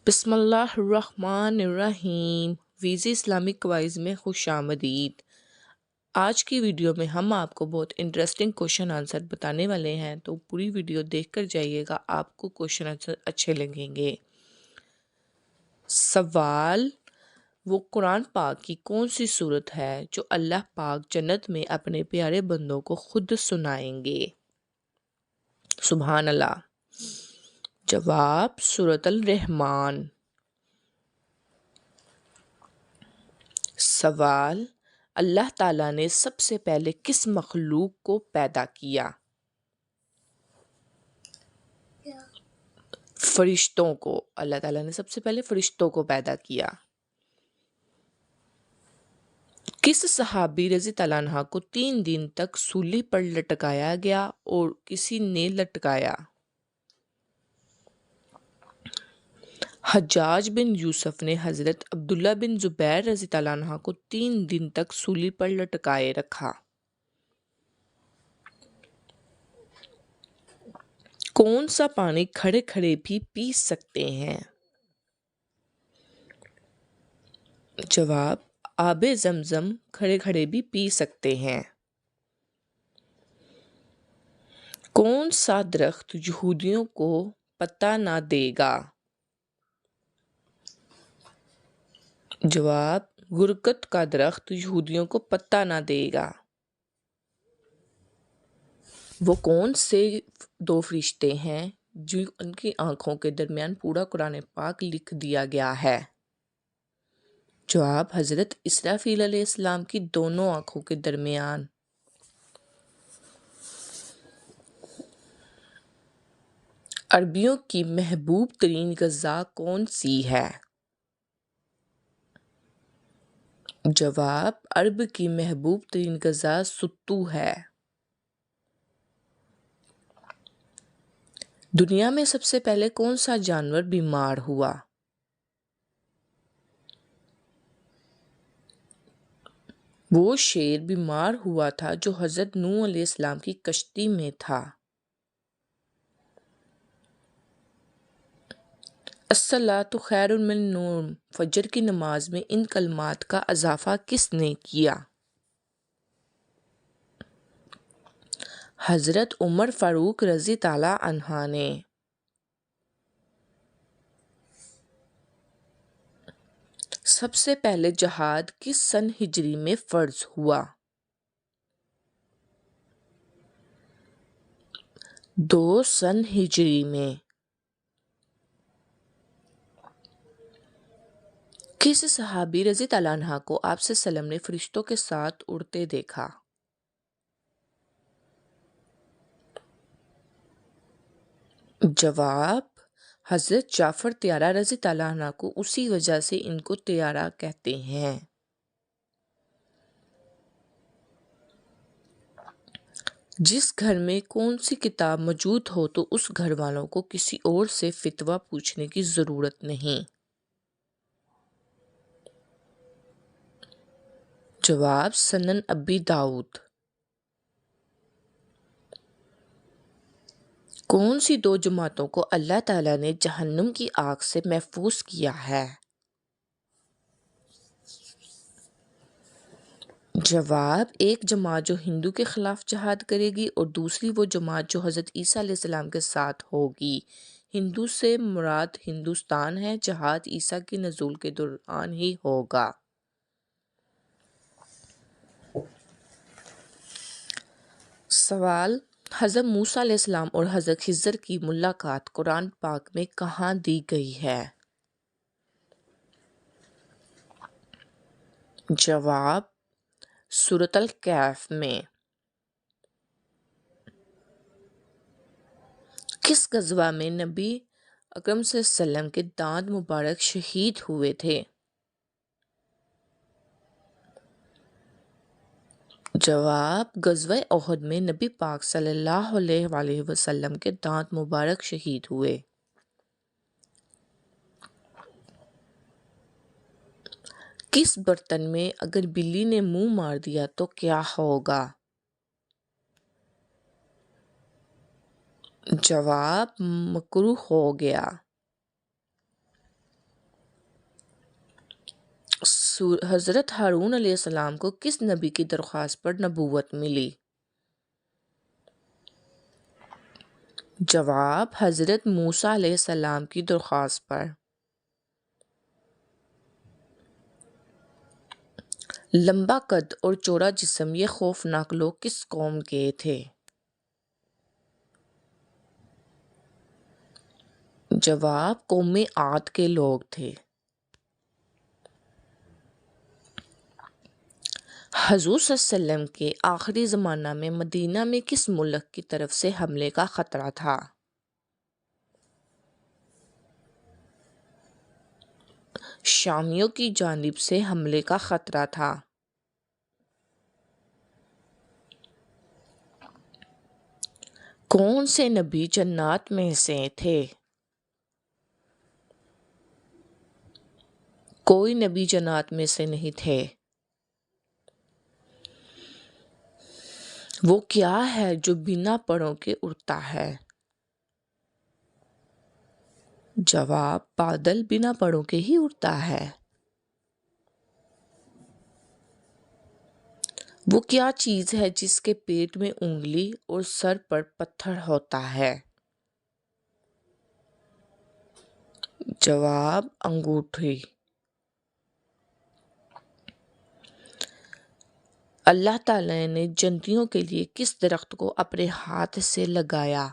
بسم اللہ الرحمن الرحیم۔ ویزی اسلامک کوائز میں خوش آمدید۔ آج کی ویڈیو میں ہم آپ کو بہت انٹرسٹنگ کوشچن آنسر بتانے والے ہیں، تو پوری ویڈیو دیکھ کر جائیے گا، آپ کو کوشچن آنسر اچھے لگیں گے۔ سوال: وہ قرآن پاک کی کون سی صورت ہے جو اللہ پاک جنت میں اپنے پیارے بندوں کو خود سنائیں گے؟ سبحان اللہ۔ جواب: سورۃ الرحمن۔ سوال: اللہ تعالیٰ نے سب سے پہلے کس مخلوق کو پیدا کیا؟ فرشتوں کو۔ اللہ تعالیٰ نے سب سے پہلے فرشتوں کو پیدا کیا۔ کس صحابی رضی اللہ عنہ کو 3 دن تک سولی پر لٹکایا گیا اور کسی نے لٹکایا؟ حجاج بن یوسف نے حضرت عبداللہ بن زبیر رضی اللہ عنہ کو 3 دن تک سولی پر لٹکائے رکھا۔ کون سا پانی کھڑے کھڑے بھی پی سکتے ہیں؟ جواب: آب زمزم کھڑے کھڑے بھی پی سکتے ہیں۔ کون سا درخت یہودیوں کو پتہ نہ دے گا؟ جواب: گرگت کا درخت یہودیوں کو پتہ نہ دے گا۔ وہ کون سے 2 فرشتے ہیں جو ان کی آنکھوں کے درمیان پورا قرآن پاک لکھ دیا گیا ہے؟ جواب: حضرت اسرافیل علیہ السلام کی دونوں آنکھوں کے درمیان۔ عربیوں کی محبوب ترین غذا کون سی ہے؟ جواب: عرب کی محبوب ترین غذا ستو ہے۔ دنیا میں سب سے پہلے کون سا جانور بیمار ہوا؟ وہ شیر بیمار ہوا تھا جو حضرت نوح علیہ السلام کی کشتی میں تھا۔ الصلاۃ خیر من النوم، فجر کی نماز میں ان کلمات کا اضافہ کس نے کیا؟ حضرت عمر فاروق رضی اللہ عنہ نے۔ سب سے پہلے جہاد کس سن ہجری میں فرض ہوا؟ 2 سن ہجری میں۔ کس صحابی رضی اللہ عنہ کو آپ صلی اللہ علیہ وسلم نے فرشتوں کے ساتھ اڑتے دیکھا؟ جواب: حضرت جعفر طیارہ رضی اللہ عنہ کو، اسی وجہ سے ان کو طیارہ کہتے ہیں۔ جس گھر میں کون سی کتاب موجود ہو تو اس گھر والوں کو کسی اور سے فتویٰ پوچھنے کی ضرورت نہیں؟ جواب: سنن ابی داؤد۔ کون سی 2 جماعتوں کو اللہ تعالیٰ نے جہنم کی آگ سے محفوظ کیا ہے؟ جواب: ایک جماعت جو ہندو کے خلاف جہاد کرے گی اور دوسری وہ جماعت جو حضرت عیسیٰ علیہ السلام کے ساتھ ہوگی۔ ہندو سے مراد ہندوستان ہے، جہاد عیسیٰ کے نزول کے دوران ہی ہوگا۔ سوال: حضرت موسیٰ علیہ السلام اور حضرت خضر کی ملاقات قرآن پاک میں کہاں دی گئی ہے؟ جواب: سورۃ الکہف میں۔ کس غزوہ میں نبی اکرم صلی اللہ علیہ وسلم کے دانت مبارک شہید ہوئے تھے؟ جواب: غزوہ احد میں نبی پاک صلی اللہ علیہ وآلہ وسلم کے دانت مبارک شہید ہوئے۔ کس برتن میں اگر بلی نے منہ مار دیا تو کیا ہوگا؟ جواب: مکروہ ہو گیا۔ حضرت ہارون علیہ السلام کو کس نبی کی درخواست پر نبوت ملی؟ جواب: حضرت موسیٰ علیہ السلام کی درخواست پر۔ لمبا قد اور چوڑا جسم یہ خوفناک لوگ کس قوم کے تھے؟ جواب: قوم عاد کے لوگ تھے۔ حضور صلی اللہ علیہ وسلم کے آخری زمانہ میں مدینہ میں کس ملک کی طرف سے حملے کا خطرہ تھا؟ شامیوں کی جانب سے حملے کا خطرہ تھا۔ کون سے نبی جنات میں سے تھے؟ کوئی نبی جنات میں سے نہیں تھے۔ وہ کیا ہے جو بنا پروں کے اڑتا ہے؟ جواب: بادل بنا پروں کے ہی اڑتا ہے۔ وہ کیا چیز ہے جس کے پیٹ میں انگلی اور سر پر پتھر ہوتا ہے؟ جواب: انگوٹھی۔ اللہ تعالی نے جنتیوں کے لیے کس درخت کو اپنے ہاتھ سے لگایا؟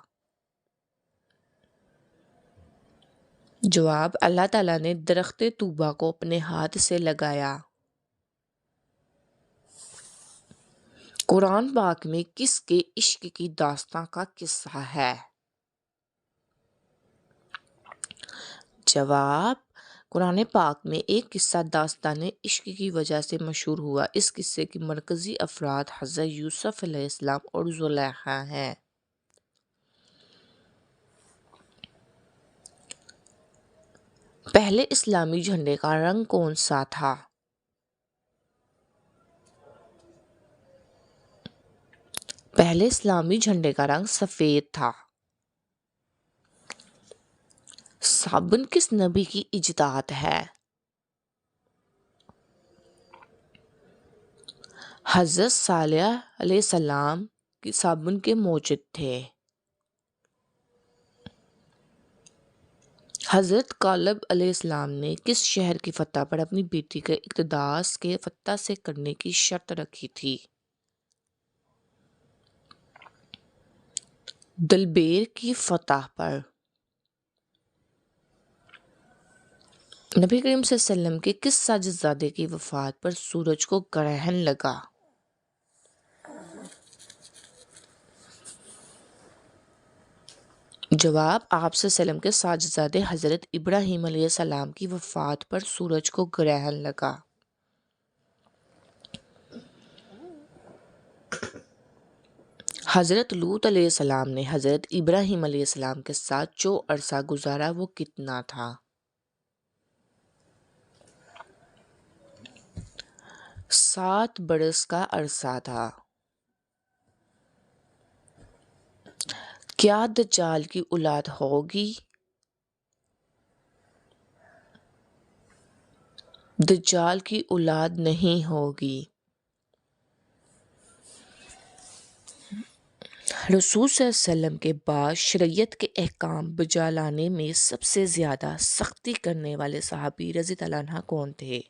جواب: اللہ تعالی نے درخت طوبہ کو اپنے ہاتھ سے لگایا۔ قرآن پاک میں کس کے عشق کی داستان کا قصہ ہے؟ جواب: قرآن پاک میں ایک قصہ داستان عشق کی وجہ سے مشہور ہوا۔ اس قصے کے مرکزی افراد حضرت یوسف علیہ السلام اور زلیخا ہیں۔ پہلے اسلامی جھنڈے کا رنگ کون سا تھا؟ پہلے اسلامی جھنڈے کا رنگ سفید تھا۔ صابن کس نبی کی ایجاد ہے؟ حضرت صالح علیہ السلام کی صابن کے موجد تھے۔ حضرت کالب علیہ السلام نے کس شہر کی فتح پر اپنی بیٹی کے اقتداس کے فتح سے کرنے کی شرط رکھی تھی؟ دلبیر کی فتح پر۔ نبی کریم صلی اللہ علیہ وسلم کے کس ساجدزادے کی وفات پر سورج کو گرہن لگا؟ جواب: آپ صلی اللہ علیہ وسلم کے ساجدزادے حضرت ابراہیم علیہ السلام کی وفات پر سورج کو گرہن لگا۔ حضرت لوط علیہ السلام نے حضرت ابراہیم علیہ السلام کے ساتھ جو عرصہ گزارا وہ کتنا تھا؟ 7 برس کا عرصہ تھا۔ کیا دجال کی اولاد ہوگی؟ دجال کی اولاد نہیں ہوگی۔ رسول صلی اللہ علیہ وسلم کے بعد شریعت کے احکام بجا لانے میں سب سے زیادہ سختی کرنے والے صحابی رضی اللہ عنہ کون تھے؟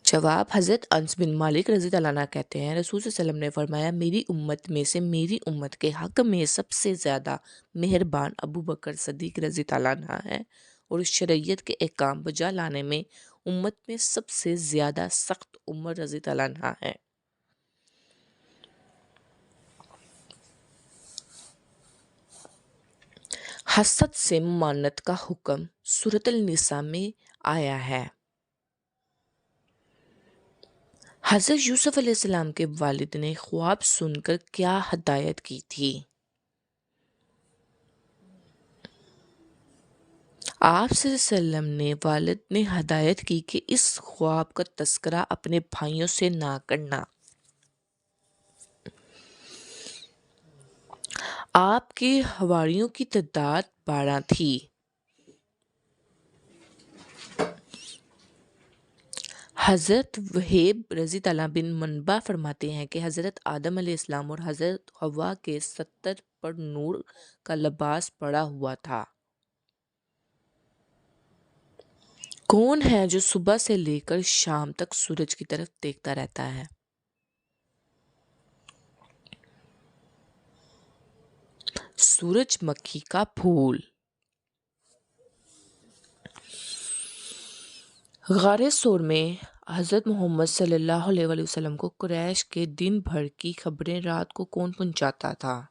جواب: حضرت انس بن مالک رضی اللہ عنہ کہتے ہیں رسول صلی اللہ علیہ وسلم نے فرمایا میری امت میں سے میری امت کے حق میں سب سے زیادہ مہربان ابو بکر صدیق رضی اللہ عنہ ہے اور شریعت کے احکام بجا لانے میں امت میں سب سے زیادہ سخت عمر رضی اللہ عنہ ہے۔ حسد سے ممانعت کا حکم سورۃ النساء میں آیا ہے۔ حضرت یوسف علیہ السلام کے والد نے خواب سن کر کیا ہدایت کی تھی؟ آپ صلی اللہ علیہ وسلم نے والد نے ہدایت کی کہ اس خواب کا تذکرہ اپنے بھائیوں سے نہ کرنا۔ آپ کے حواریوں کی تعداد 12 تھی۔ حضرت وہیب رضی اللہ بن منبع فرماتے ہیں کہ حضرت آدم علیہ السلام اور حضرت حوا کے 70 پر نور کا لباس پڑا ہوا تھا۔ کون ہے جو صبح سے لے کر شام تک سورج کی طرف دیکھتا رہتا ہے؟ سورج مکھی کا پھول۔ غار ثور میں حضرت محمد صلی اللہ علیہ وآلہ وسلم کو قریش کے دن بھر کی خبریں رات کو کون پہنچاتا تھا؟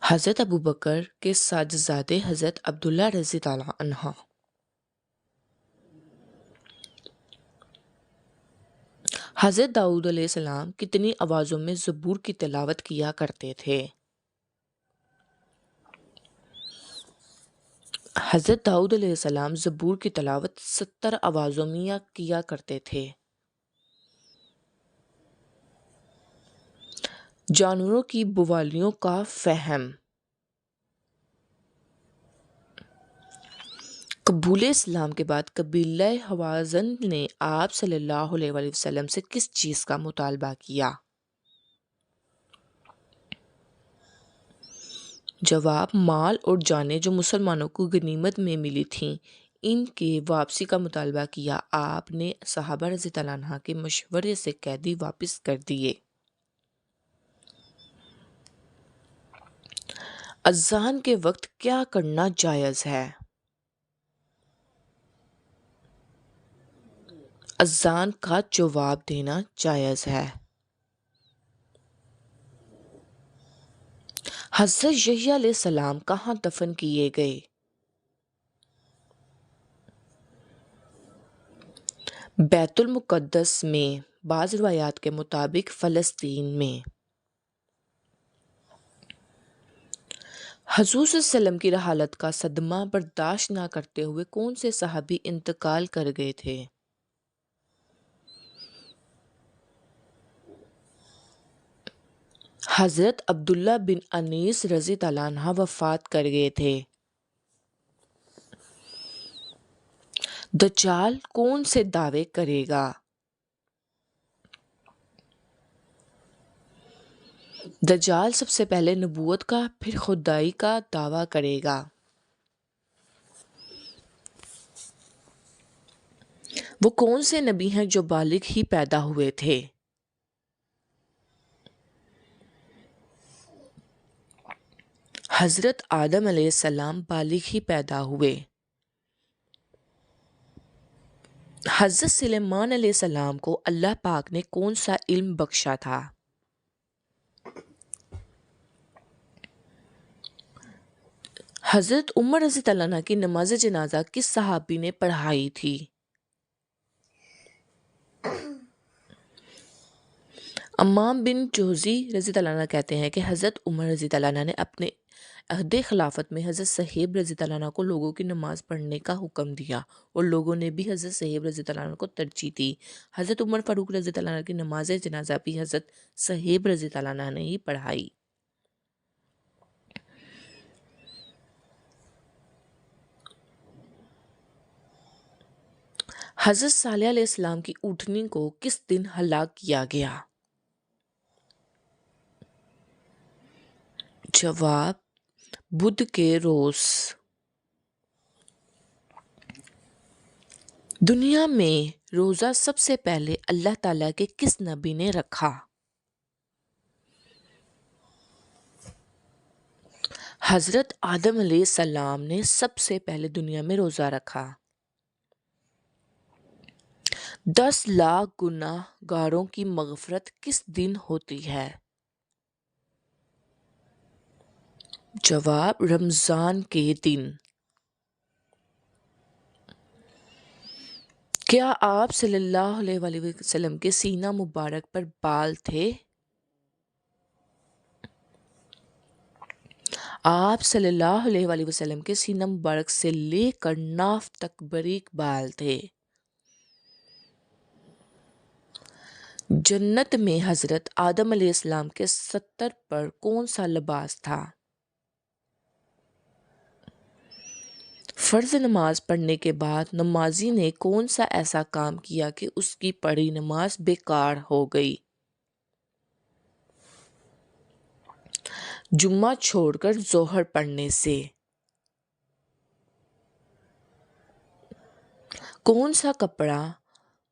حضرت ابوبکر کے صاحبزادے حضرت عبداللہ رضی اللہ عنہ۔ حضرت داؤد علیہ السلام کتنی آوازوں میں زبور کی تلاوت کیا کرتے تھے؟ حضرت داؤد علیہ السلام زبور کی تلاوت 70 آوازوں میں کیا کرتے تھے۔ جانوروں کی بولیوں کا فہم۔ قبول اسلام کے بعد قبیلہ حوازن نے آپ صلی اللہ علیہ وآلہ وسلم سے کس چیز کا مطالبہ کیا؟ جواب: مال اور جانیں جو مسلمانوں کو غنیمت میں ملی تھیں، ان کی واپسی کا مطالبہ کیا۔ آپ نے صحابہ رضی اللہ عنہ کے مشورے سے قیدی واپس کر دیے۔ اذان کے وقت کیا کرنا جائز ہے؟ اذان کا جواب دینا جائز ہے۔ حضرت یحییٰ علیہ السلام کہاں دفن کیے گئے؟ بیت المقدس میں، بعض روایات کے مطابق فلسطین میں۔ حضور صلی اللہ علیہ وسلم کی رحالت کا صدمہ برداشت نہ کرتے ہوئے کون سے صحابی انتقال کر گئے تھے؟ حضرت عبداللہ بن انیس رضی اللہ عنہ وفات کر گئے تھے۔ دجال کون سے دعوے کرے گا؟ دجال سب سے پہلے نبوت کا پھر خدائی کا دعویٰ کرے گا۔ وہ کون سے نبی ہیں جو بالغ ہی پیدا ہوئے تھے؟ حضرت آدم علیہ السلام بالغ ہی پیدا ہوئے۔ حضرت سلیمان علیہ السلام کو اللہ پاک نے کون سا علم بخشا تھا؟ حضرت عمر رضی اللہ عنہ کی نماز جنازہ کس صحابی نے پڑھائی تھی؟ امام بن جوزی رضی اللہ عنہ کہتے ہیں کہ حضرت عمر رضی اللہ عنہ نے اپنے عہد خلافت میں حضرت صہیب رضی اللہ عنہ کو لوگوں کی نماز پڑھنے کا حکم دیا اور لوگوں نے بھی حضرت صہیب رضی اللہ عنہ کو ترجیح دی۔ حضرت عمر فاروق رضی اللہ عنہ کی نماز جنازہ بھی حضرت صہیب رضی اللہ عنہ نے ہی پڑھائی۔ حضرت صالح علیہ السلام کی اونٹنی کو کس دن ہلاک کیا گیا؟ جواب: بدھ کے روز۔ دنیا میں روزہ سب سے پہلے اللہ تعالیٰ کے کس نبی نے رکھا؟ حضرت آدم علیہ السلام نے سب سے پہلے دنیا میں روزہ رکھا۔ 10 لاکھ گناہ گاروں کی مغفرت کس دن ہوتی ہے؟ جواب: رمضان کے دن۔ کیا آپ صلی اللہ علیہ وآلہ وسلم کے سینہ مبارک پر بال تھے؟ آپ صلی اللہ علیہ وآلہ وسلم کے سینہ مبارک سے لے کر ناف تک باریک بال تھے۔ جنت میں حضرت آدم علیہ السلام کے 70 پر کون سا لباس تھا؟ فرض نماز پڑھنے کے بعد نمازی نے کون سا ایسا کام کیا کہ اس کی پڑھی نماز بیکار ہو گئی؟ جمعہ چھوڑ کر ظہر پڑھنے سے۔ کون سا کپڑا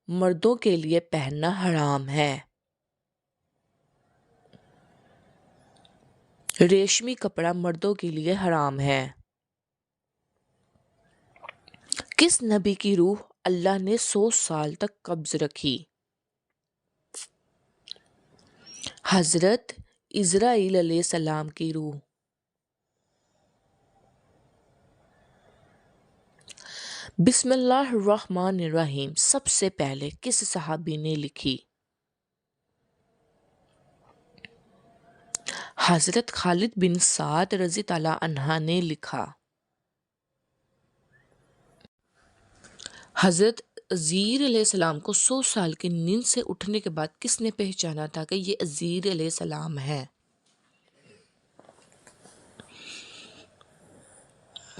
مردوں کے لیے پہننا حرام ہے؟ ریشمی کپڑا مردوں کے لیے حرام ہے۔ کس نبی کی روح اللہ نے 100 سال تک قبض رکھی؟ حضرت اسرائیل علیہ السلام کی روح۔ بسم اللہ الرحمن الرحیم سب سے پہلے کس صحابی نے لکھی؟ حضرت خالد بن سعد رضی اللہ عنہ نے لکھا۔ حضرت عزیر علیہ السلام کو 100 سال کی نیند سے اٹھنے کے بعد کس نے پہچانا تھا کہ یہ عزیر علیہ السلام ہے؟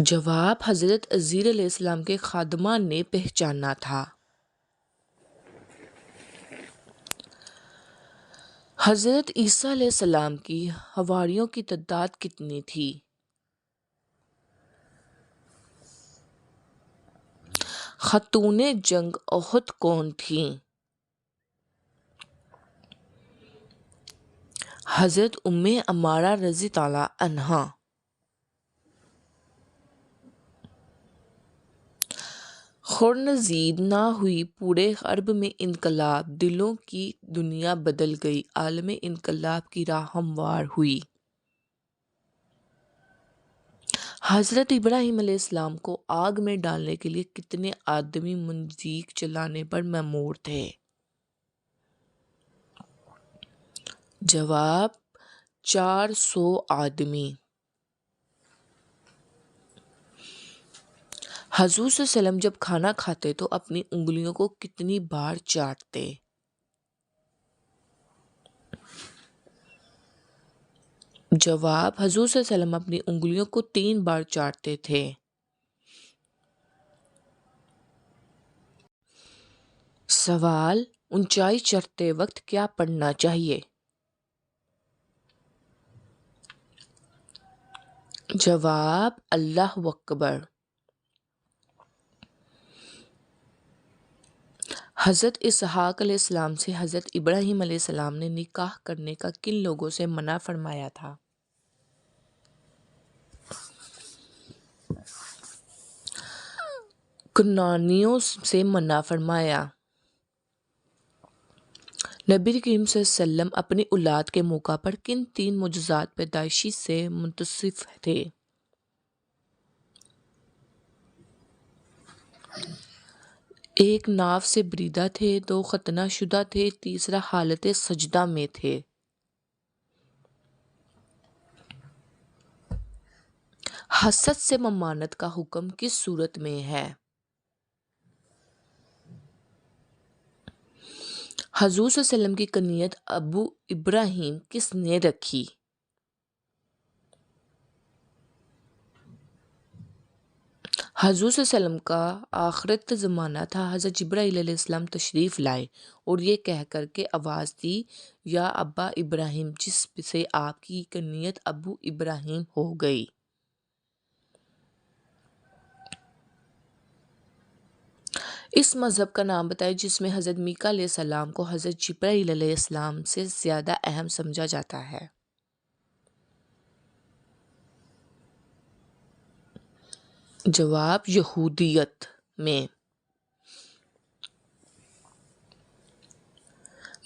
جواب، حضرت عزیر علیہ السلام کے خادمہ نے پہچانا تھا۔ حضرت عیسیٰ علیہ السلام کی حواریوں کی تعداد کتنی تھی؟ خاتون جنگ احد کون تھیں؟ حضرت ام عمارہ رضی اللہ عنہا۔ خورنزید نہ ہوئی، پورے عرب میں انقلاب، دلوں کی دنیا بدل گئی، عالم انقلاب کی راہ ہموار ہوئی۔ حضرت ابراہیم علیہ السلام کو آگ میں ڈالنے کے لیے کتنے آدمی منجنیق چلانے پر مأمور تھے؟ جواب، 400 آدمی۔ حضور صلی اللہ علیہ وسلم جب کھانا کھاتے تو اپنی انگلیوں کو کتنی بار چاٹتے؟ جواب، حضور صلی اللہ علیہ وسلم اپنی انگلیوں کو 3 بار چاٹتے تھے۔ سوال، اونچائی چڑھتے وقت کیا پڑھنا چاہیے؟ جواب، اللہ اکبر۔ حضرت اسحاق علیہ السلام سے حضرت ابراہیم علیہ السلام نے نکاح کرنے کا کن لوگوں سے منع فرمایا تھا؟ کنانیوں سے منع فرمایا۔ نبی کریم صلی اللہ علیہ وسلم اپنی اولاد کے موقع پر کن 3 معجزات پیدائشی سے متصف تھے؟ ایک ناف سے بریدہ تھے، 2 ختنہ شدہ تھے، تیسرا حالت سجدہ میں تھے۔ حسد سے ممانعت کا حکم کس صورت میں ہے؟ حضور صلی اللہ علیہ وسلم کی کنیت ابو ابراہیم کس نے رکھی؟ حضور صلی اللہ علیہ وسلم کا آخرت زمانہ تھا، حضرت جبرائیل علیہ السلام تشریف لائے اور یہ کہہ کر کے آواز دی، یا ابا ابراہیم، جس سے آپ کی کنیت ابو ابراہیم ہو گئی۔ اس مذہب کا نام بتائیں جس میں حضرت میکا علیہ السلام کو حضرت جبرائیل علیہ السلام سے زیادہ اہم سمجھا جاتا ہے۔ جواب، یہودیت میں۔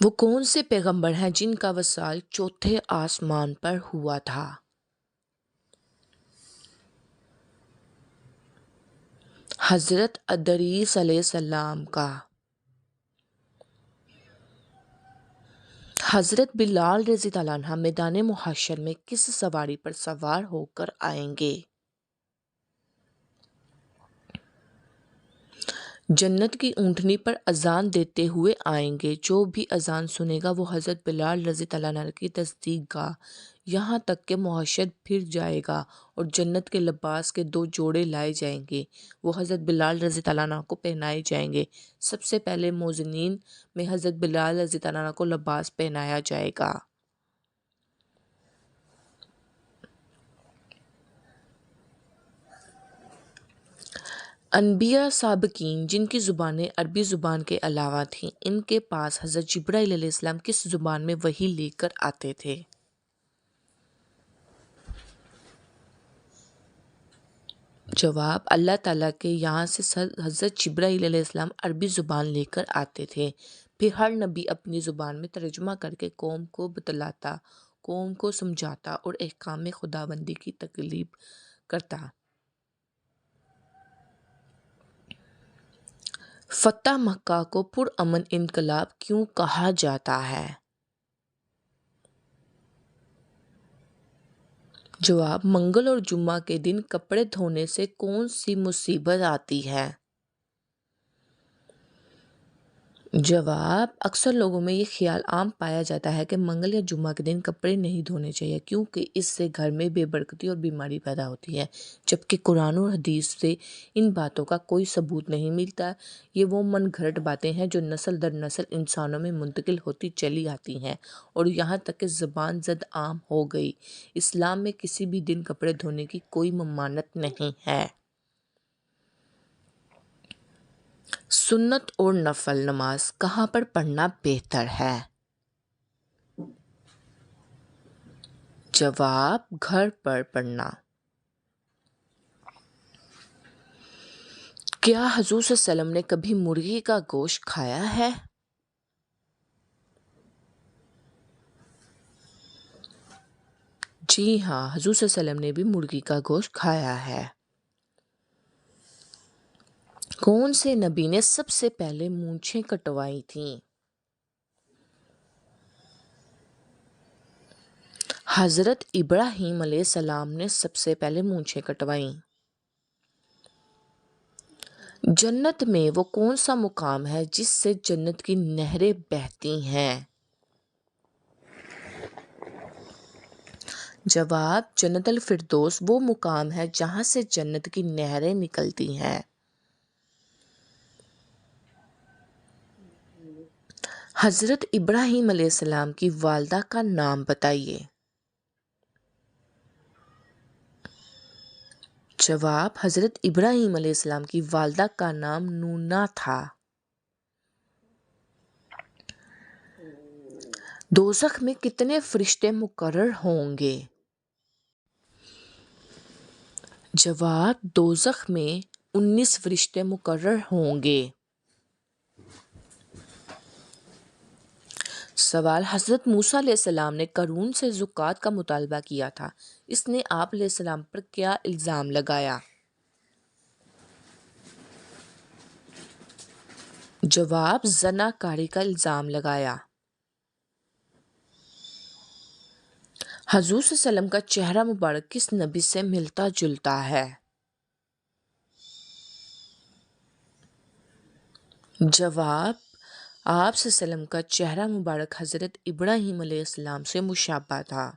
وہ کون سے پیغمبر ہیں جن کا وصال 4تھے آسمان پر ہوا تھا؟ حضرت ادریس علیہ السلام کا۔ حضرت بلال رضی اللہ عنہ میدان محشر میں کس سواری پر سوار ہو کر آئیں گے؟ جنت کی اونٹنی پر اذان دیتے ہوئے آئیں گے، جو بھی اذان سنے گا وہ حضرت بلال رضی اللہ عنہ کی تصدیق گا، یہاں تک کہ معشر پھر جائے گا اور جنت کے لباس کے 2 جوڑے لائے جائیں گے، وہ حضرت بلال رضی اللہ عنہ کو پہنائے جائیں گے۔ سب سے پہلے موذنین میں حضرت بلال رضی اللہ عنہ کو لباس پہنایا جائے گا۔ انبیاء سابقین جن کی زبانیں عربی زبان کے علاوہ تھیں، ان کے پاس حضرت جبرائیل علیہ السلام کس زبان میں وحی لے کر آتے تھے؟ جواب، اللہ تعالیٰ کے یہاں سے حضرت جبرائیل علیہ السلام عربی زبان لے کر آتے تھے، پھر ہر نبی اپنی زبان میں ترجمہ کر کے قوم کو بتلاتا، قوم کو سمجھاتا اور احکام خداوندی کی تکلیف کرتا۔ فتح مکہ کو پرامن انقلاب کیوں کہا جاتا ہے؟ جواب، منگل اور جمعہ کے دن کپڑے دھونے سے کون سی مصیبت آتی ہے؟ جواب، اکثر لوگوں میں یہ خیال عام پایا جاتا ہے کہ منگل یا جمعہ کے دن کپڑے نہیں دھونے چاہیے کیونکہ اس سے گھر میں بے برکتی اور بیماری پیدا ہوتی ہے، جبکہ قرآن اور حدیث سے ان باتوں کا کوئی ثبوت نہیں ملتا۔ یہ وہ من گھڑت باتیں ہیں جو نسل در نسل انسانوں میں منتقل ہوتی چلی آتی ہیں اور یہاں تک کہ زبان زد عام ہو گئی۔ اسلام میں کسی بھی دن کپڑے دھونے کی کوئی ممانعت نہیں ہے۔ سنت اور نفل نماز کہاں پر پڑھنا بہتر ہے؟ جواب، گھر پر پڑھنا۔ کیا حضور صلی اللہ علیہ وسلم نے کبھی مرغی کا گوشت کھایا ہے؟ جی ہاں، حضور صلی اللہ علیہ وسلم نے بھی مرغی کا گوشت کھایا ہے۔ کون سے نبی نے سب سے پہلے مونچھیں کٹوائی تھیں؟ حضرت ابراہیم علیہ السلام نے سب سے پہلے مونچھیں کٹوائیں۔ جنت میں وہ کون سا مقام ہے جس سے جنت کی نہریں بہتی ہیں؟ جواب، جنت الفردوس وہ مقام ہے جہاں سے جنت کی نہریں نکلتی ہیں۔ حضرت ابراہیم علیہ السلام کی والدہ کا نام بتائیے۔ جواب، حضرت ابراہیم علیہ السلام کی والدہ کا نام نونا تھا۔ دوزخ میں کتنے فرشتے مقرر ہوں گے؟ جواب، دوزخ میں 19 فرشتے مقرر ہوں گے۔ سوال، حضرت موسیٰ علیہ السلام نے قارون سے زکوٰۃ کا مطالبہ کیا تھا، اس نے آپ علیہ السلام پر کیا الزام لگایا؟ جواب، زنا کاری کا الزام لگایا۔ حضور صلی اللہ علیہ وسلم کا چہرہ مبارک کس نبی سے ملتا جلتا ہے؟ جواب، آپ صلی اللہ علیہ وسلم کا چہرہ مبارک حضرت ابراہیم علیہ السلام سے مشابہ تھا۔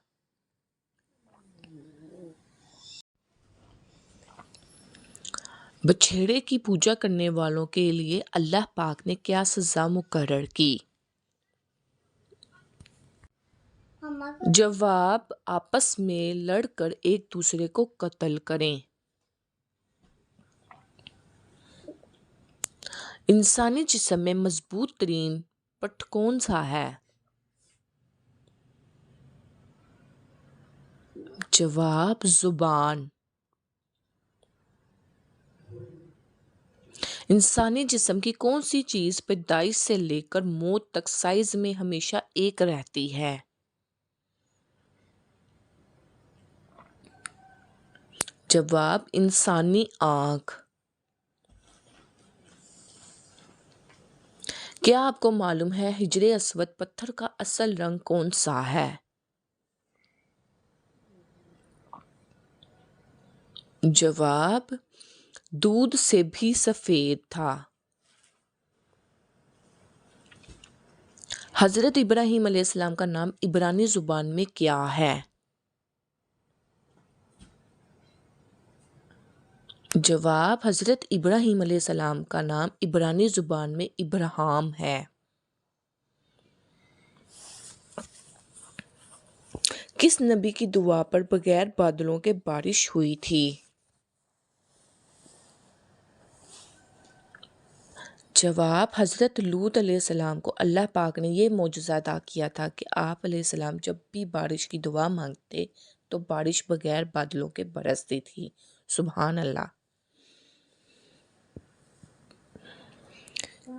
بچھڑے کی پوجا کرنے والوں کے لیے اللہ پاک نے کیا سزا مقرر کی؟ جواب، آپس میں لڑ کر ایک دوسرے کو قتل کریں۔ انسانی جسم میں مضبوط ترین پٹ کون سا ہے؟ جواب، زبان۔ انسانی جسم کی کون سی چیز پیدائش سے لے کر موت تک سائز میں ہمیشہ ایک رہتی ہے؟ جواب، انسانی آنکھ۔ کیا آپ کو معلوم ہے حجر اسود پتھر کا اصل رنگ کون سا ہے؟ جواب، دودھ سے بھی سفید تھا۔ حضرت ابراہیم علیہ السلام کا نام عبرانی زبان میں کیا ہے؟ جواب: حضرت ابراہیم علیہ السلام کا نام عبرانی زبان میں ابراہام ہے۔ کس نبی کی دعا پر بغیر بادلوں کے بارش ہوئی تھی؟ جواب: حضرت لوط علیہ السلام کو اللہ پاک نے یہ معجزہ عطا کیا تھا کہ آپ علیہ السلام جب بھی بارش کی دعا مانگتے تو بارش بغیر بادلوں کے برستی تھی۔ سبحان اللہ۔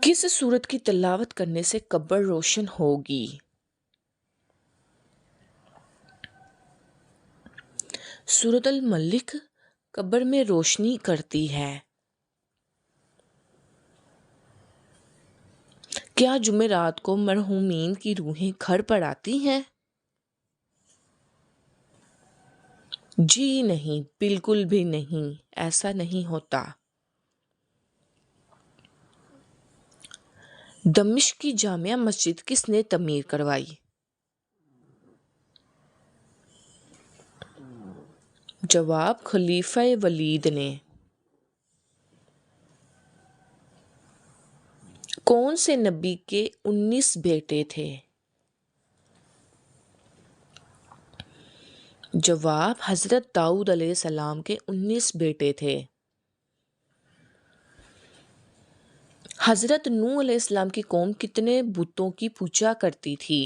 کس سورت کی تلاوت کرنے سے قبر روشن ہوگی؟ سورۃ الملک قبر میں روشنی کرتی ہے۔ کیا جمعرات کو مرحومین کی روحیں گھر پر آتی ہیں؟ جی نہیں، بالکل بھی نہیں، ایسا نہیں ہوتا۔ دمشق کی جامع مسجد کس نے تعمیر کروائی؟ جواب: خلیفہ ولید نے۔ کون سے نبی کے 19 بیٹے تھے؟ جواب: حضرت داؤد علیہ السلام کے 19 بیٹے تھے۔ حضرت نوح علیہ السلام کی قوم کتنے بتوں کی پوجا کرتی تھی؟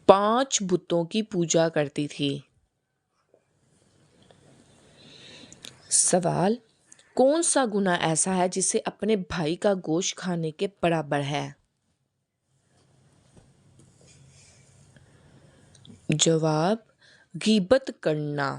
5 بتوں کی پوجا کرتی تھی۔ سوال: کون سا گناہ ایسا ہے جسے اپنے بھائی کا گوشت کھانے کے برابر ہے؟ جواب: غیبت کرنا۔